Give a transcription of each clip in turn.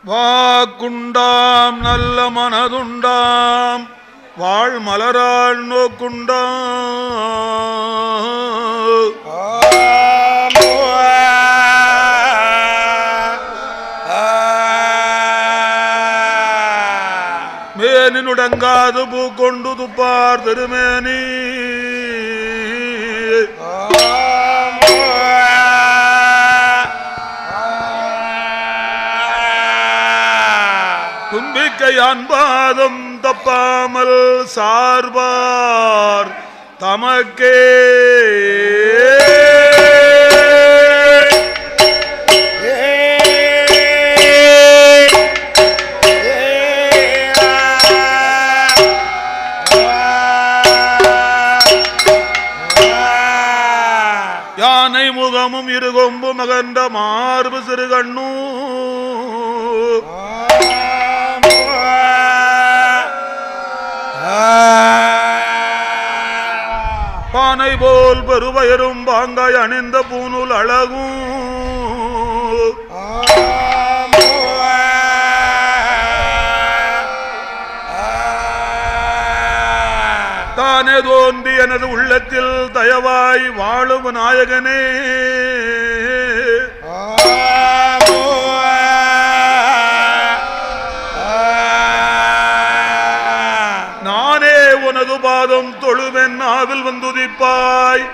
வாக்குண்டாம் நல்ல மனதுண்டாம் வாழ் மலராள் நோக்குண்டாம் மேனினுடங்காது பூக்கொண்டு துப்பார் திருமேனி தும்பிக்கை அன்பாதம் தப்பாமல் சார்பார் தமக்கே யானை முகமும் இருகொம்பு மகன்ற மார்பு சிறுகண்ணூ பானை போல் பெருவயரும் பாங்காய் அணிந்த பூநூல் அழகும் தானே தோன்றி எனது உள்ளத்தில் தயவாய் வாழும் நாயகனே உனது பாதம் தொழுவென் நாவில் வந்துதிப்பாய்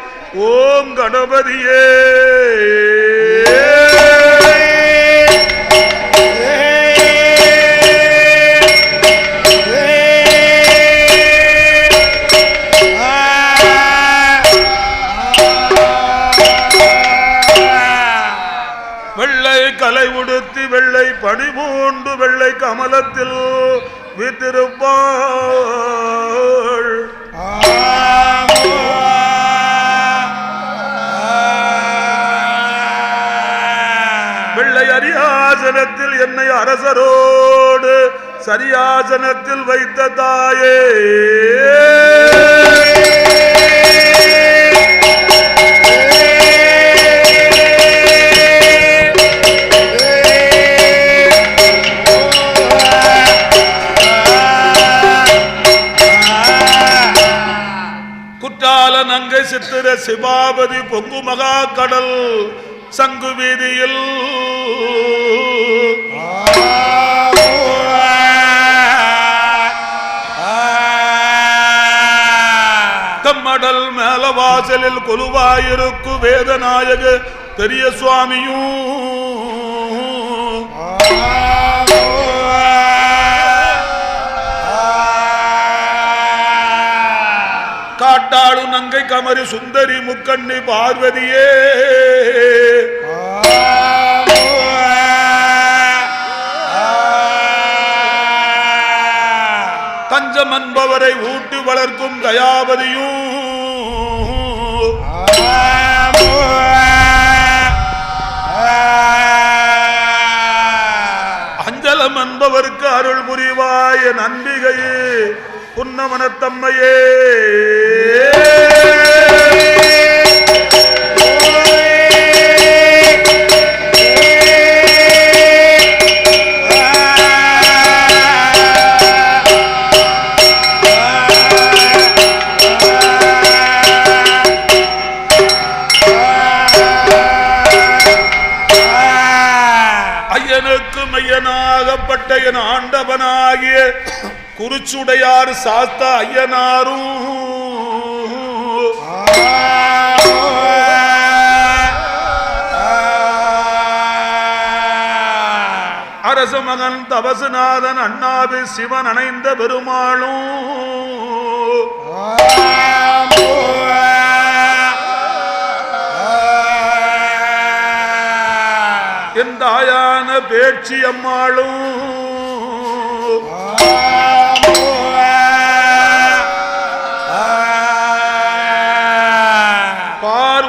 ஓம் கணபதியே வெள்ளை கலை உடுத்தி வெள்ளை பணிபூண்டு வெள்ளை கமலத்தில் வீற்றிருப்பாள் வெள்ளை அரியாசனத்தில் என்னை அரசரோடு சரியாசனத்தில் வைத்த தாயே நங்கை சித்திர சிவாபதி பொங்கு மகா கடல் சங்கு வீதியில் தம்மடல் மேல வாசலில் கொலுவாயிருக்கு வேதநாயக பெரிய சுவாமியும் காட்டாடு நங்கை கமரி சுந்தரி முக்கண்ணி பார்வதியே தஞ்சம் என்பவரை ஊட்டி வளர்க்கும் தயாபதியும் அஞ்சலம் என்பவருக்கு அருள் புரிவாய் என் அன்பிகையே புன்னமனத்தம்மையே ஐயனுக்கு மையனாகப்பட்ட என் ஆண்டவனாகிய குறிச்சுடையார் சாஸ்தா ஐயனாரும் அரசு மகன் தபசுநாதன் அண்ணாவி சிவன் அணைந்த பெருமாளும் என் தாயான பேட்சி அம்மாளும்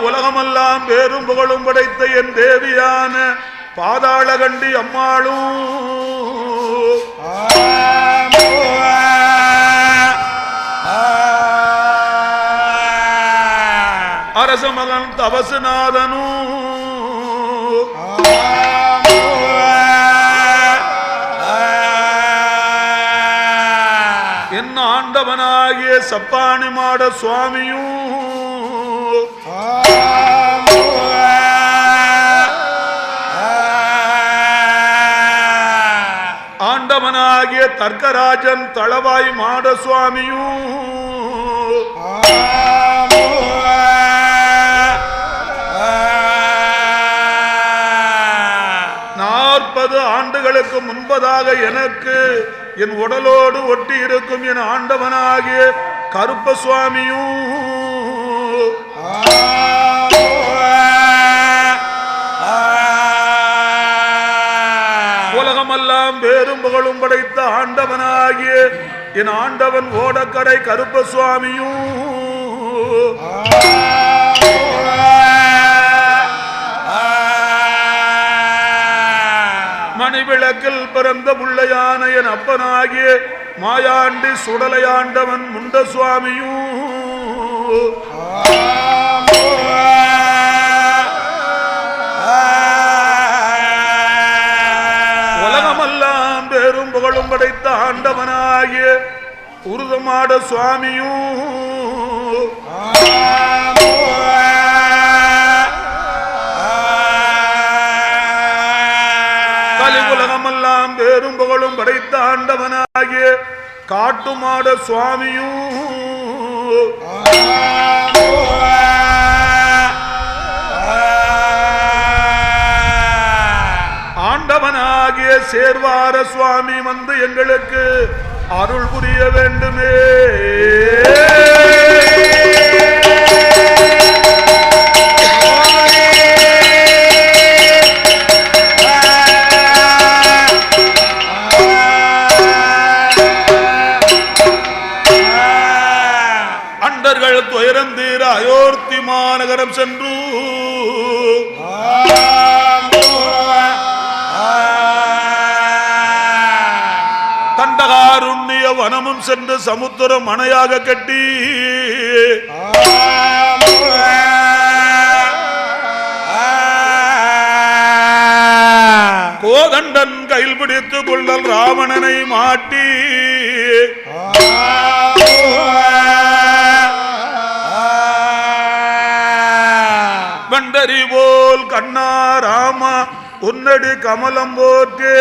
உலகமெல்லாம் பேரும் புகழும் படைத்த என் தேவியான பாதாளகண்டி அம்மாளும் அரச மகன் தபசுநாதனும் ஆண்டவனாகிய சப்பானி மாட சுவாமியும் ஆண்டவனாகிய தர்க்கராஜன் தளவாய் மாட சுவாமியும் 40 ஆண்டுகளுக்கு முன்பதாக எனக்கு என் உடலோடு ஒட்டி இருக்கும் என் ஆண்டவனாகிய கருப்ப சுவாமியும் உலகமெல்லாம் வேறும் புகழும் படைத்த ஆண்டவனாகிய என் ஆண்டவன் ஓடக்கரை கருப்ப சுவாமியும் மணிவிளக்கில் பிறந்த முள்ளையான என் அப்பனாகிய மாயாண்டி சுடலையாண்டவன் முண்ட சுவாமியும் உலகமெல்லாம் பேரும் புகழும் படைத்த ஆண்டவனாகிய உருதமாட சுவாமியும் உலகமெல்லாம் பேரும் புகழும் படைத்த ஆண்டவனாகிய காட்டுமாட சுவாமியும் ஆண்டவனாகிய சேர்வார சுவாமி வந்து எங்களுக்கு அருள் புரிய வேண்டுமே. துயரந்தீர அயோத்தி மாநகரம் சென்று தண்டகாருண்ய வனமும் சென்று சமுத்திரம் அணையாக கட்டி கோதண்டன் கையில் பிடித்து கொள்ளல் ராவணனை மாட்டி வண்டரி போல் கண்ணா ராமா உன்னடி கமலம் போற்றே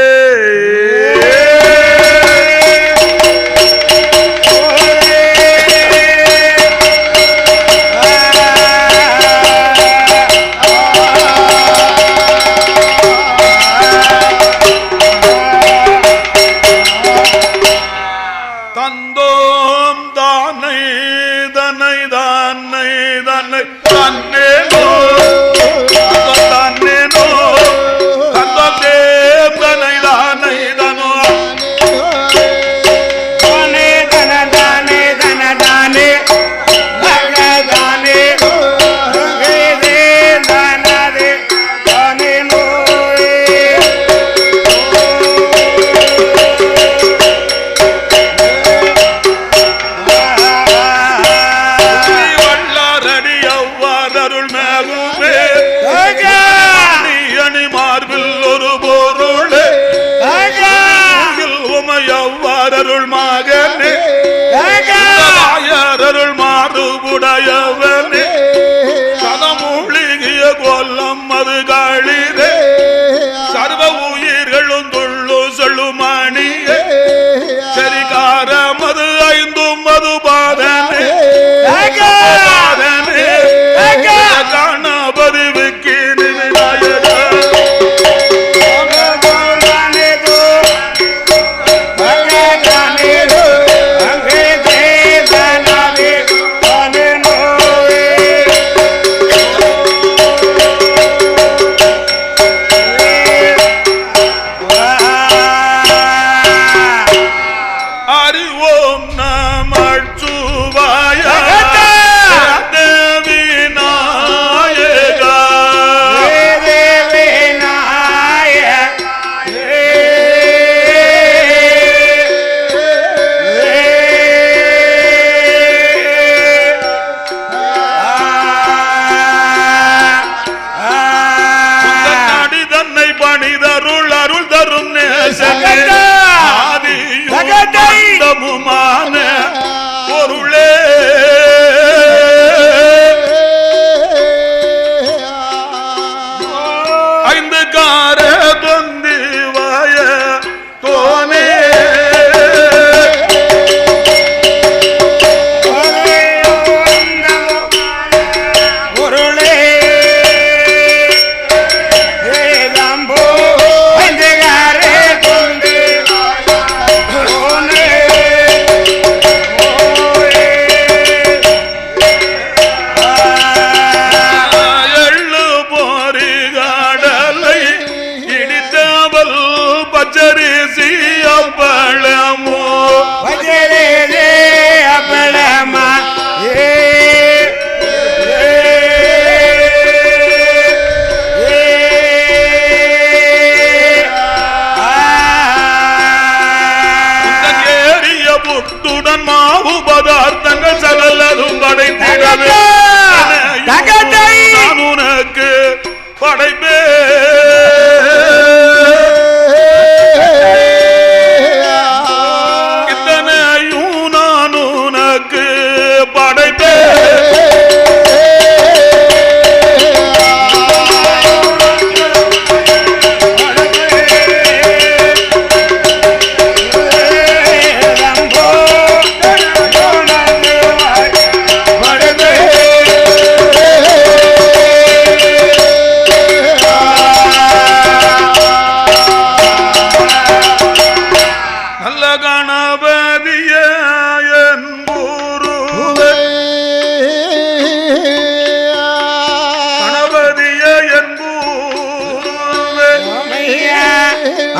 தந்தோம் தானை தனை தானை தன்னை தன்னே தன்னேனோ தந்தோம் தேவனை தானை தனோ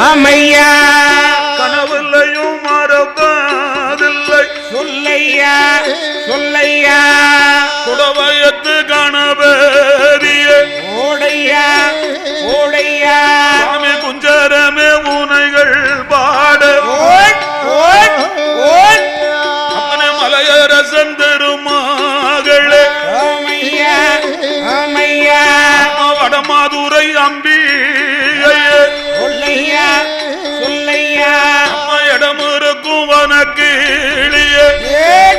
ஆமையா கனவில்லையும் மறப்பதில்லை சொல்லையா சொல்லையா குடவயத்து கணபதிய ஓடையா ஓடையா சாமி குஞ்சரமே உனைகள் பாட அப்பனே மலையரசன் திருமகளே ஆமையா ஆமையா வடமாதுரை அம்பிகையே சொல்லையா சொல்லையா அம்மா இடம் இருக்கும் வனக்கிளியே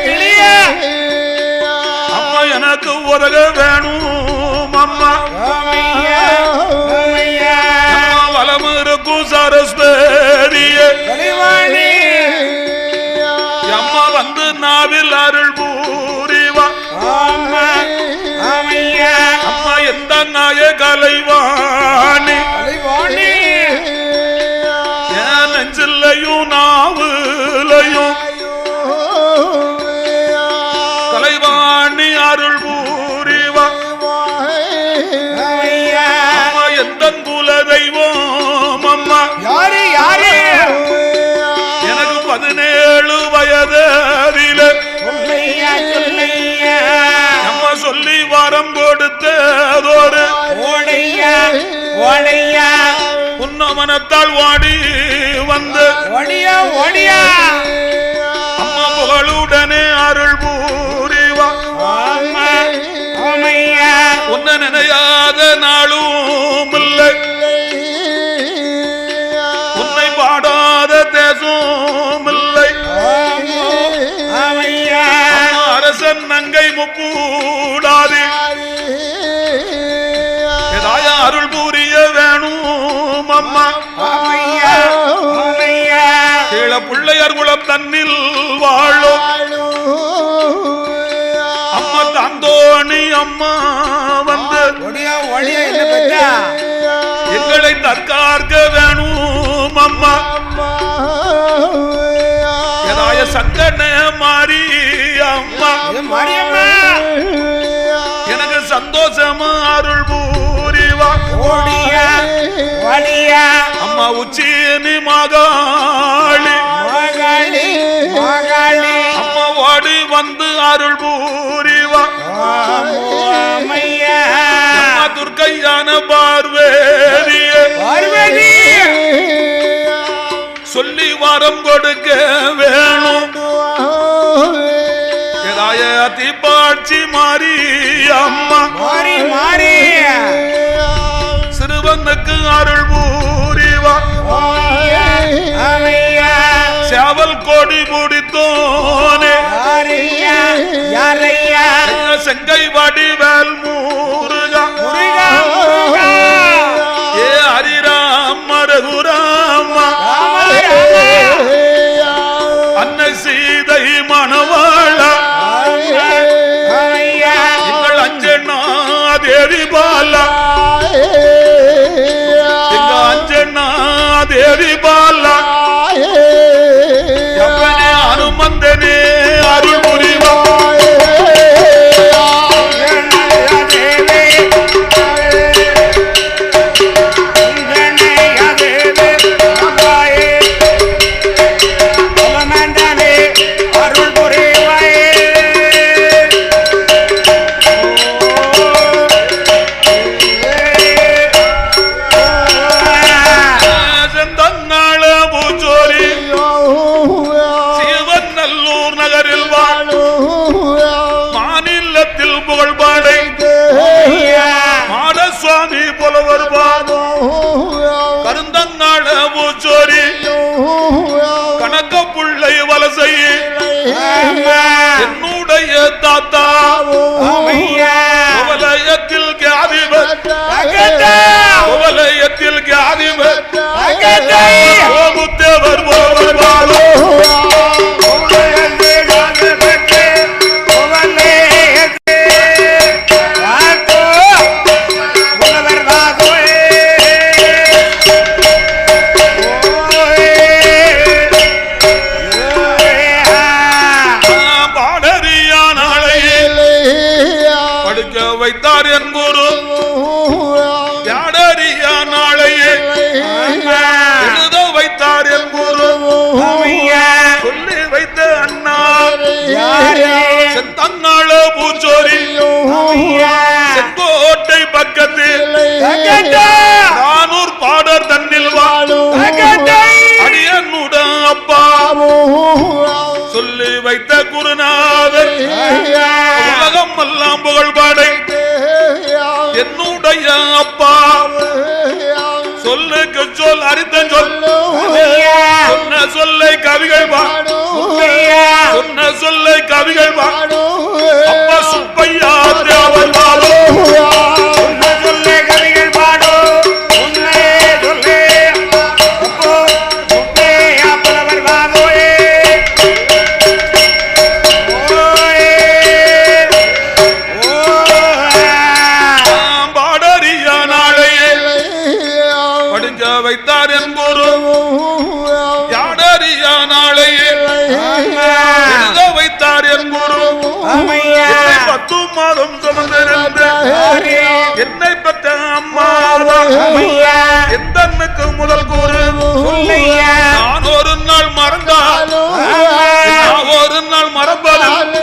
கிளியா அம்மா எனக்கு உதக வேணும் அம்மா ஆமையா ஆமையா அம்மா வலம் இருக்கும் சரஸ்வதியே கலிவாணி அம்மா வந்து நாவில் அருள் பூரிவா ஆமா ஆமையா அம்மா எந்த நாய கலைவாணி கலிவாணி என் நெஞ்சில்லையும் நாவிலையும் கலைவாணி அருள் பூரிவா ஆமையா அம்மா எந்த குல தெய்வம் அம்மா யாரு யாரு எனக்கு 17 வயதிலே சொல்லையா சொல்லையா அம்மா சொல்லி வரம் கொடுத்ததோடு ஓடையா ஓடையா புன்னமனத்தால் வாடி வந்து ஓடியா ஓடியா அம்மா புகழுடனே அருள் பூரிவா ஆமா ஆமையா உன்னை நினையாத நாளும் இல்லை உன்னை பாடாத தேசம் இல்லை ஆமையா அம்மா அரசன் நங்கை முப்பூடாது ஏதாய அருள் பூரிய வேணும் அம்மா ஆமையா ஆமையா கீழ பிள்ளையர் குலம் தன்னில் வாழும் அம்மா தாந்தோணி அம்மா வந்து ஓடியா ஓடியா என்ன பச்சா எங்களை தற்காக்க வேணும் அம்மா ஏதாய சங்கன மாறி அம்மா மாரியம்மா எனக்கு சந்தோஷமா அருள் பூரிவா ஓடியா ஓடியா அம்மா உச்சினி மகாளி மகாளி மகாளி அம்மா வாடி வந்து அருள் பூரிவா ஆமையா அம்மா துர்க்கையான பார்வேதியே பார்வதி சொல்லி வரம் கொடுக்க வேணும் ஏதாய தீப்பாட்சி மாறி அம்மா மாறி மாறி சிறுவனுக்கு அருள் பூரிவா ஆமையா சேவல் கொடி முடித்தோனே யாரையா யாரையா செங்கை வடிவேல் முருகா முருகா முருகா ஏ ஹரிராம் ரகுராமா அன்னை சீதை மணவாளா ஆமையா எங்கள் அஞ்சனா தேவி பாலா எங்க அஞ்சனா தேவி பாலா எப்பனே அனுமந்தனே அருள் புரிவா அருள் புரிவாயே செந்தங்காள பூச்சோரி சிவநல்லூர் நகரில் மாநிலத்தில் புகழ்பாடை மாடசுவாமி புலவர் கருந்தங்காள பூச்சோரி கணக்க புள்ளை வலசை என்னுடைய தாத்தா உவலயத்தில் கியாதிபர் உவலயத்தில் கியாதிபர் கோபுத்தேவர் புலவர் பாலோ வைத்தார் என் குரு யாடறியா நாளையே சொல் அரித்தன் சொல் ஐயா சொன்ன சொல்லை கவிகள் ஐயா சொன்ன சொல்லை கவிகள் அப்பா சுப்பையா தேவர் வாழோ உன்னை சொல்லே கவிகள் பாடோ உன்னை சொல்லே அப்போ சுப்பே அப்பலவர் வாதோயே பாடறியா நாளையே படிஞ்ச வைத்தார் என்போரு யாடறியா நாளையே எழுத வைத்தார் என்போரு ஆமையா 10 மாதம் சுமந்திருந்த என்னை பெற்ற அம்மா ஆமையா எந்தன்னுக்கு முதல் கூறு சொல்லையா நான் ஒரு நாள் மறந்தால் நான் ஒரு நாள் மறந்தால்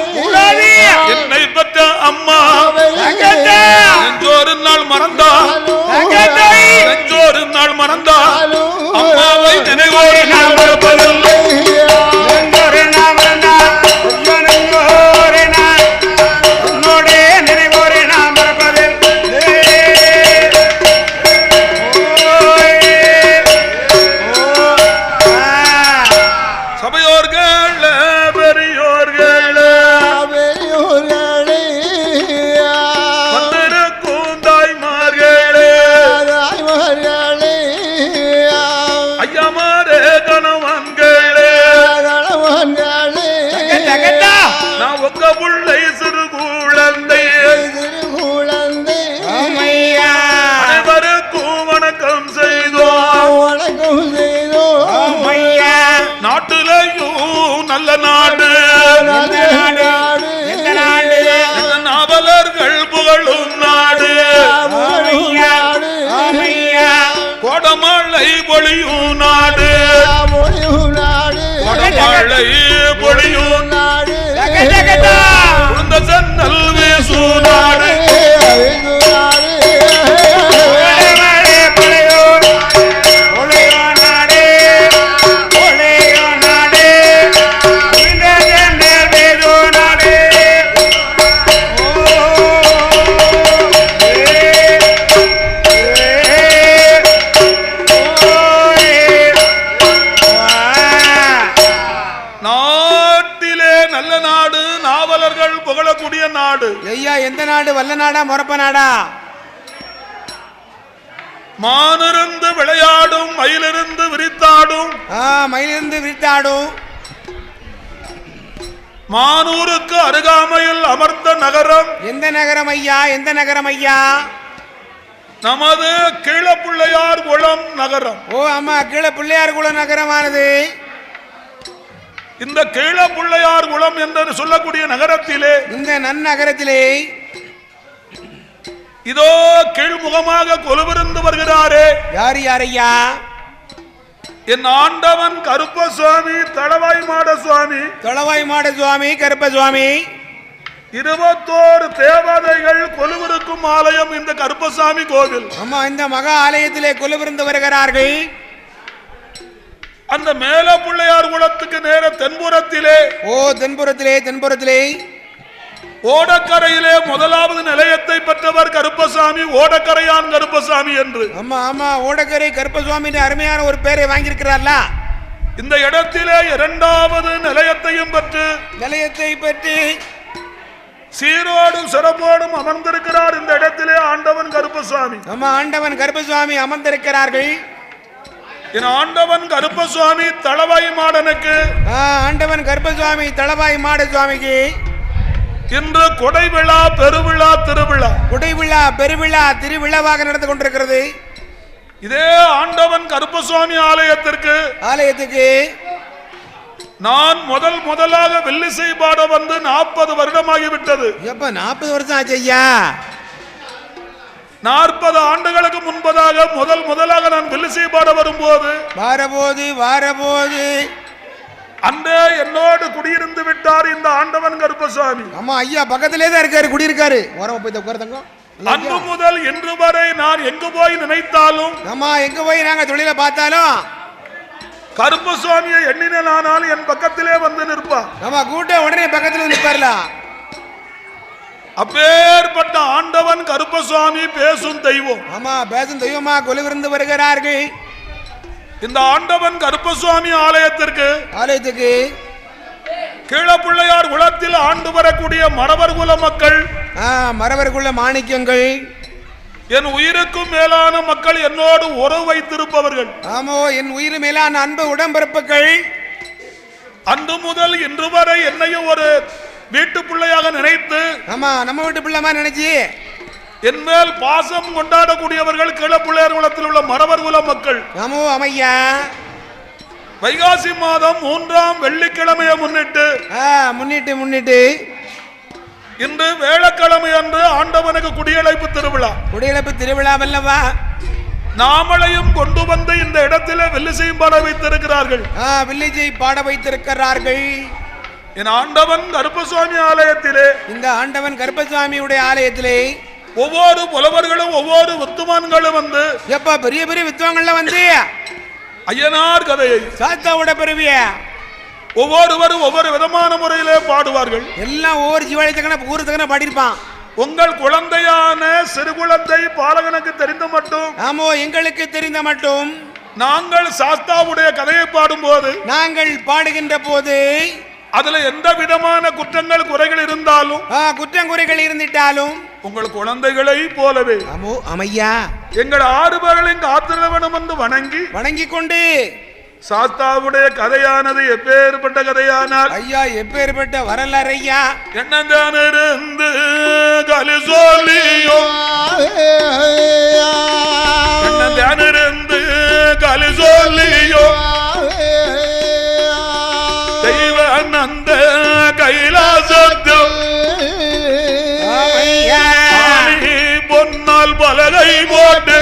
என்னை பெற்ற அம்மா நெஞ்சோரு நாள் மறந்தால் நெஞ்சோரு நாள் மறந்தால் அம்மாவை நினைவோடு நான் மறப்பதில்லை சபையோர்கள் பெரியோர்கள் வந்திருக்கும் தாய்மார்களே ஐயாமாரே கணவன்களே நான் ஒக்க புள்ளை சிறு குழந்தை அனைவருக்கும் வணக்கம் செய்தோம் நாட்டிலையும் நல்ல நாடு நாவலர்கள் புகழும் நாடு கோடமழை பொழியும் நாடு கோடமழை பொழியும் உளுந்த சென்னல் வீசும் நாடு நாட்டிலே நல்ல நாடு நாவலர்கள் புகழக்கூடிய நாடு ஐயா எந்த நாடு வல்ல நாடா மொரப்ப நாடா மானிருந்து விளையாடும் மயிலிருந்து விரித்தாடும் மயிலிருந்து விரித்தாடும் மானூருக்கு அருகாமையில் அமர்ந்த நகரம் எந்த நகரம் ஐயா எந்த நகரம் ஐயா நமது கீழப்பிள்ளையார் குளம் நகரம் ஓ ஆமா கீழே பிள்ளையார் குளம் நகரமானது இந்த கீழப்பிள்ளையார் குளம் என்று சொல்லக்கூடிய நகரத்திலே இந்த நன்னகரத்திலே இதோ கீழ்முகமாக கொலுவிருந்து வருகிறாரே யார் யாரையா என் ஆண்டவன் கருப்பசுவாமி தளவாய் மாட சுவாமி தொளவாய் மாட சுவாமி கருப்ப சுவாமி 21 தேவதைகள் கொலுவிருக்கும் ஆலயம் இந்த கருப்பசாமி கோவில் ஆமா இந்த மகா ஆலயத்திலே கொலுவிருந்து வருகிறார்கள் அந்த மேல பிள்ளையார் குளத்துக்கு நேர தென்புறத்திலே தென்புறத்திலே ஓடக்கரையிலே முதலாவது நிலையத்தை பெற்றவர் கருப்பசாமி ஓடக்கரையான் கருப்பசாமி என்று ஆமா ஓடக்கரை கருப்பசுவாமி அருமையான ஒரு பேரை வாங்கியிருக்கிறார்ல இந்த இடத்திலே 2வது நிலையத்தையும் பெற்று சீரோடும் சிறப்போடும் அமர்ந்திருக்கிறார் இந்த இடத்திலே ஆண்டவன் கருப்பசாமி ஆண்டவன் கருப்பசுவாமி அமர்ந்திருக்கிறார்கள் என் ஆண்டவன் கருப்பசுவாமி தளவாய் மாடனுக்கு ஆண்டவன் கருப்பசுவாமி தளவாய் மாட சுவாமிக்கு இன்று கொடை விழா பெருவிழா திருவிழா கொடை விழா பெருவிழா திருவிழாவாக நடந்து கொண்டிருக்கிறது இதே ஆண்டவன் கருப்பசுவாமி ஆலயத்துக்கு நான் முதலாக வில்லிசை பாட வந்து 40 வருடமாகிவிட்டது. எப்ப 40 வருஷம் ஆச்சு ஐயா? 40 ஆண்டுகளுக்கு முன்பதாக முதலாக நான் வில்லிசை பாட வரும்போது வாரபோது அன்றே என்னோடு குடியிருந்து விட்டார் இந்த ஆண்டவன் கருப்பசாமி. ஆமா ஐயா பக்கத்திலே தான் இருக்காரு, குடியிருக்காரு. ஓரமா போய் உட்கார் தங்கம். அன்று முதல் இன்று வரை நான் எங்கு போய் நினைத்தாலும், ஆமா எங்க போய் நாங்க தொழில பார்த்தாலும் கருப்பசாமியை எண்ணினால் என் பக்கத்திலே வந்து நிற்பார். ஆமா கூட்ட உடனே பக்கத்துல நிற்பார்ல. அப்பேற்பட்ட ஆண்டவன் கருப்பசாமி பேசும் தெய்வம். ஆமா பேசும் தெய்வமா கொலுவிருந்து வருகிறார்கள். இந்த ஆண்டவன் கருப்பசுவாமி ஆலயத்துக்கு கீழப்பிள்ளையார் குலத்தில் ஆண்டு வரக்கூடிய மறவர் குல மக்கள், மறவர் குல மாணிக்கங்கள், என் உயிருக்கும் மேலான மக்கள், என்னோடு உறவு வைத்திருப்பவர்கள். ஆமோ, என் உயிர் மேலான அன்பு உடம்பிறப்புகள், அன்று முதல் இன்று வரை என்னையும் ஒரு வீட்டு பிள்ளையாக நினைத்து, ஆமா நம்ம வீட்டு பிள்ளைமா நினைச்சு என் மேல் பாசம் கொண்டாடக்கூடியவர்கள் கீழப்பிள்ளையார் குலத்தில் உள்ள மறவர் குல மக்கள். ஆமோ அமையா, வைகாசி மாதம் 3ஆம் வெள்ளிக்கிழமையை முன்னிட்டு இன்று வேளக்கிழமை அன்று ஆண்டவனுக்கு குடியழைப்பு திருவிழா வல்லவா நாமளையும் கொண்டு வந்து இந்த இடத்திலே வெள்ளிசையும் பாட வைத்திருக்கிறார்கள். என் ஆண்டவன் கருப்பசுவாமி ஆலயத்திலே, இந்த ஆண்டவன் கருப்பசுவாமியுடைய ஆலயத்திலே ஒவ்வொரு புலவர்களும் ஒவ்வொரு வித்துவான்களும் வந்து, எப்ப பெரிய பெரிய வித்துவான்கள் வந்து ஐயனார் கதையை, சாஸ்தாவோட பெருவிய ஒவ்வொருவரும் ஒவ்வொரு விதமான முறையிலே பாடுவார்கள். எல்லாம் ஒவ்வொரு ஜீவாலயத்துக்கான ஊருக்கான பாடியிருப்பான். உங்கள் குழந்தையான சிறு குழந்தை பாலகனுக்கு தெரிந்த மட்டும், ஆமோ எங்களுக்கு தெரிந்த மட்டும், நாங்கள் சாஸ்தாவுடைய கதையை பாடும்போது, நாங்கள் பாடுகின்ற போது அதுல எந்த விதமான குற்றங்கள் குறைகள் இருந்தாலும், குற்றங்குறைகள் இருந்திட்டாலும் உங்கள் குழந்தைகளை போலவே ஆமோ அமையா எங்கள் 6 பேர்களையும் காத்திரவனும் வந்து வணங்கி கொண்டு, சாஸ்தாவுடைய கதையானது எப்பேற்பட்ட கதையானால், ஐயா எப்பேற்பட்ட வரலாறு ஐயா, என்னந்தானிருந்து கலி சொல்லியோ, என்னந்தானிருந்து கலி சொல்லியோ, தெய்வ நந்த கைலாசத்தில் பொன்னால் பலகை போட்டு,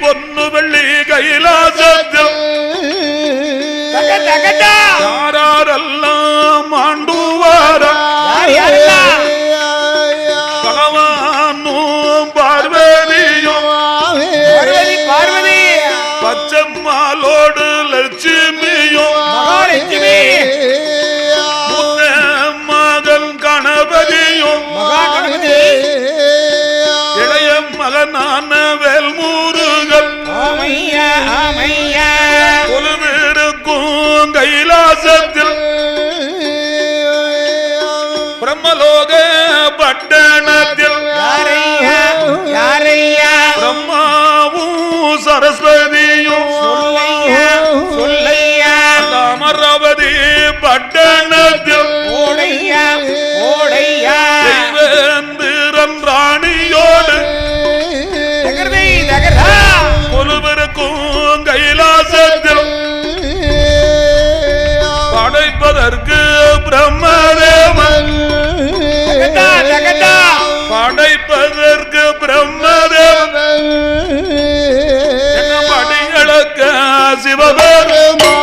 பொன்னு வெள்ளி கைலாசத்தில் யாரெல்லாம் ஆண்டுவார பகவானும் பார்வதியும் பச்சம்மாளோடு லட்சுமியும் மகன் கணபதியும் இளைய மகனான வேல்முருகன் கொலுவிருக்கும் கைலாசத்தில் பிரம்மலோக பட்டணத்தில் பிரம்மாவும் சரஸ்வதியும் அமராவதி பட்டணத்தில் தேவேந்திரன் ராணியோடு கொலுவிருக்கும் கைலாசத்தில் படைப்பதற்கு பிரம்மதேவன், படைப்பதற்கு பிரம்மதேவன் என்ன படிகளுக்க சிவபெருமான்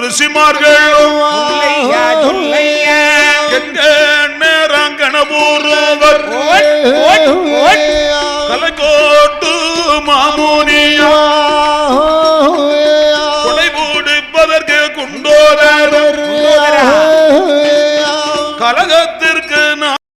ரிஷிமார்களும் எங்க நேரங்கணபூர்வர் கலைக்கோட்டு மாமுனியா கொடை பிடிப்பதற்கு குண்டோர